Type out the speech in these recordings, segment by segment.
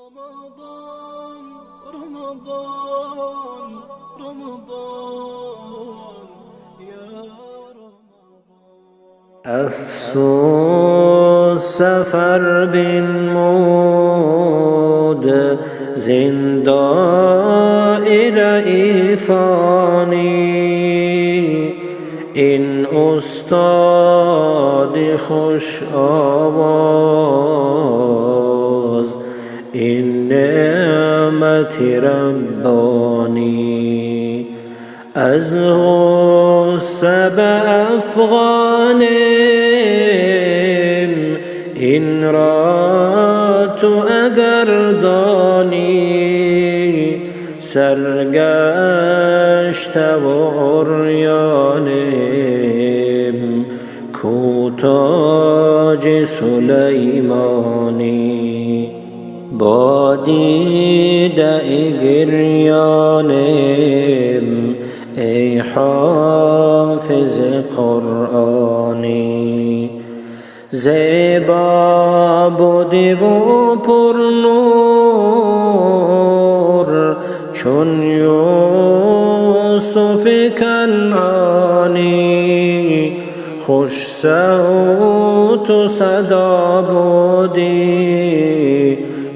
رمضان رمضان رمضان يا رمضان. افسوس سفر بنمود زین دایره فانی، این استاد خوش آواز، این نعمت ربانی. از غصه به افغانم این را تو اگر دانی، سرگشته و عریانم کو تاج سلیمانی. با دیده گریانم ای حافظ قرآنی. زیبا بودی و پر نور چون یوسف کنعانی، خوش صوت و صدا بودی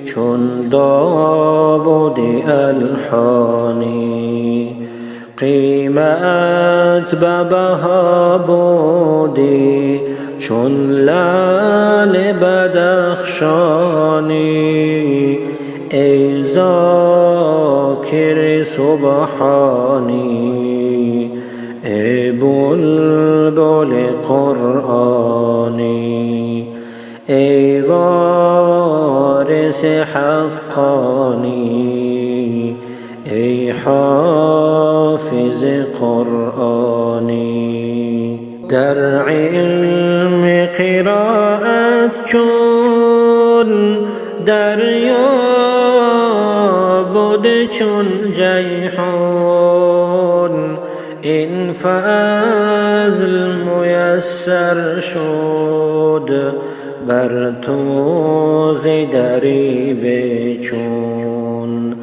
چون داود الحانی. قیمت به بها بودی چون لعل بدخشانی، ای ذاکر سبحانی، ای بلبل قرآنی، ای وارث حقانی، ای حافظ قرآنی. در علم قرائت چون دریا بود چون جیحون، این فضل میسر شد بر تو ز دریب چون.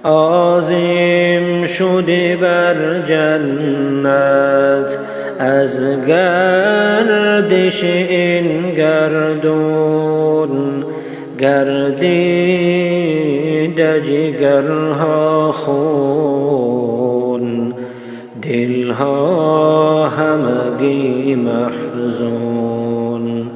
عظیم شدی بر جنت از گردش این گردون، گردیده جگرها خون، دلها همگی محزون.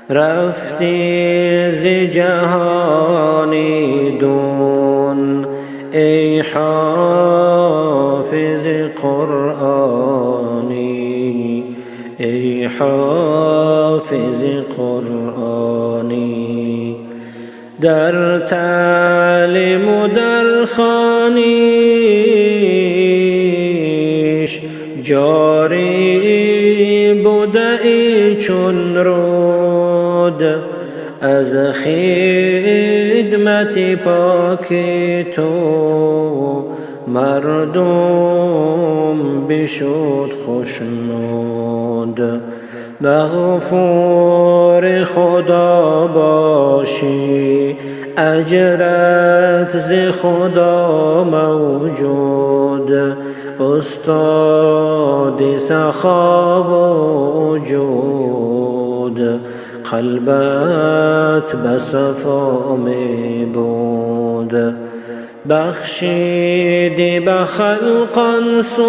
رفتی ز جهانی دون ای حافظ قرآنی، ای حافظ قرآنی. در تعلیم و در خوانیش جاری بوده ای چون رود، از خدمت پاک تو مردم بشد خشنود. مغفور خدا باشی اجرت ز خدا موجود، استاد سخا و جود، قلبت به صفا می بود. بخشیدی به خلقان سود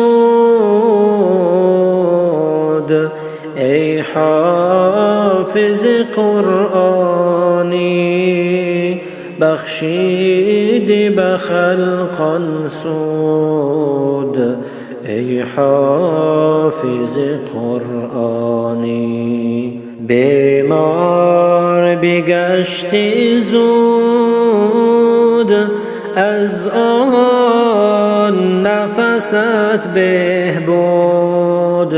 ای حافظ قرآنی، بخشیدی به خلقان سود ای حافظ قرآنی. بیمار بگشتی زود از آن نفست بهبود،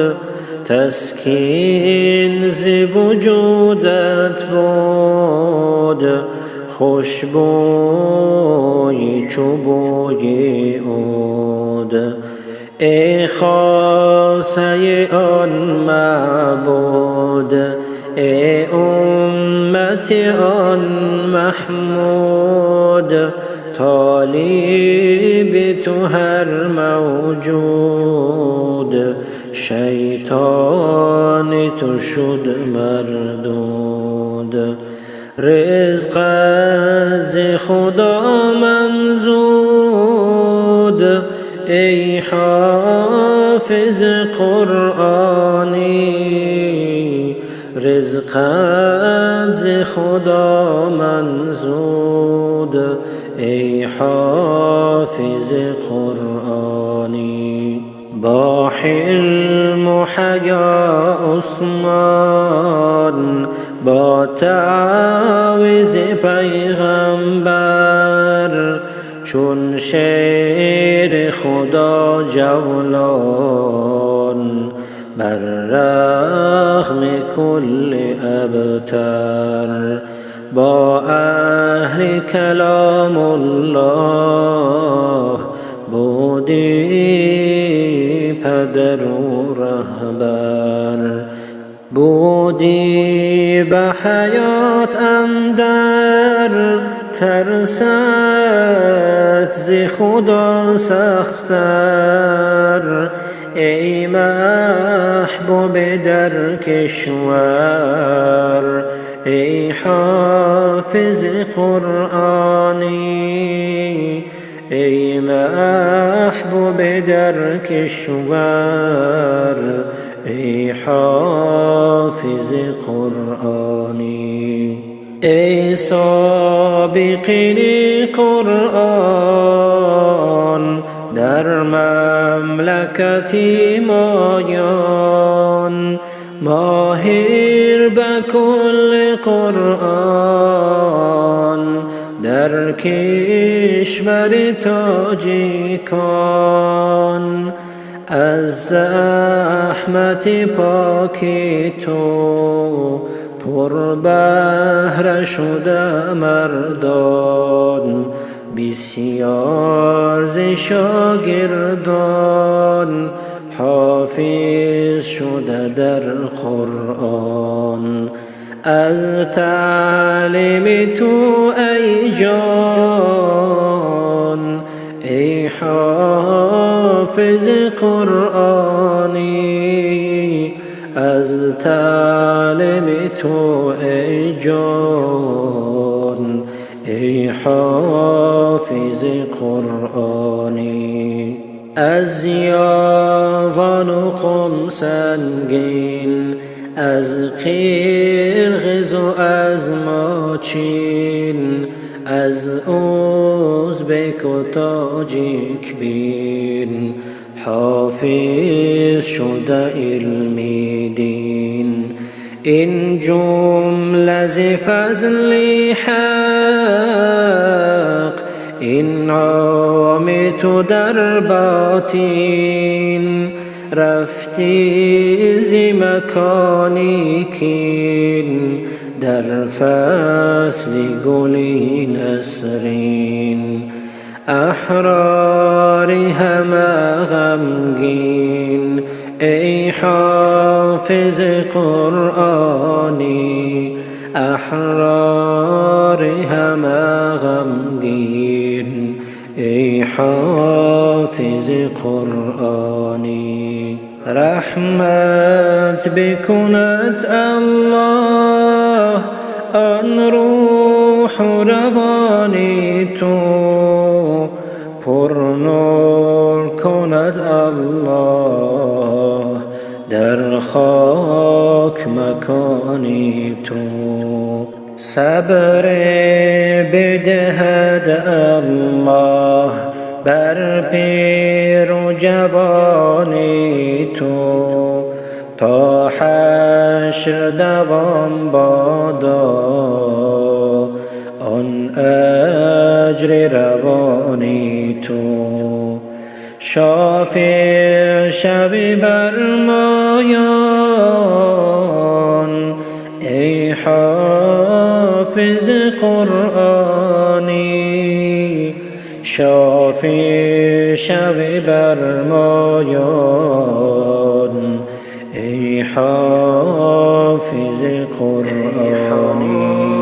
تسکین ز وجودت بود، خوشبوی چو بوی عود. ای خاصه آن معبود، ای خدمت آن محمود، طالب تو هر موجود، شیطان تو شد مردود. رزق از خدا منزود، ای حافظ قرآنی، رزق از خدا منزود، ای حافظ قرآنی. با حلم و حیا عثمان، با تعویض پیغمبر، چون شیر خدا جولان، بر رغم کل ابتر. با اهل کلام الله، بودی پدر و رهبر. بودی به حیات اندر، ترست ز خدا سختر. ای محبوب در کشور، ای حافظ قرآنی، ای محبوب در کشور، ای حافظ قرآنی. ای سابقین قرآن، در مملکت مایان، ماهر به کل قرآن، در کشور تاجیکان. از زحمت پاک تو، پر بهره شده مردان، بسیار ز شاگردان، حافظ شده در قرآن. از تعلیم تو ای جان، ای حافظ قرآنی، از تعلیم تو ای جان، ای حافظ قرآنی. از یاوان و قم سنگین، از قرقز و از ماچین، از ازبک و تاجیک بین، حافظ شده علم دین. این جمله ز فضل حق، انعام تو در باطین. رفتی ز مکانی کین، در فصل گلی نسرین. احرار همه غمگین، ای حافظ قرآنی، احرار همه غمگین، ای حافظ قرآنی. رحمت بکند الله آن روح و روانی تو، پر نور کند الله در خاک مکانی تو. صبر بدهد الله بر پیر و جوانی تو، تا حشر دوام بادا آن اجر روانی تو. شافع شوی بر مایان، ای حافظ قرآنی، شافع شوی بر مایان، ای حافظ قرآنی.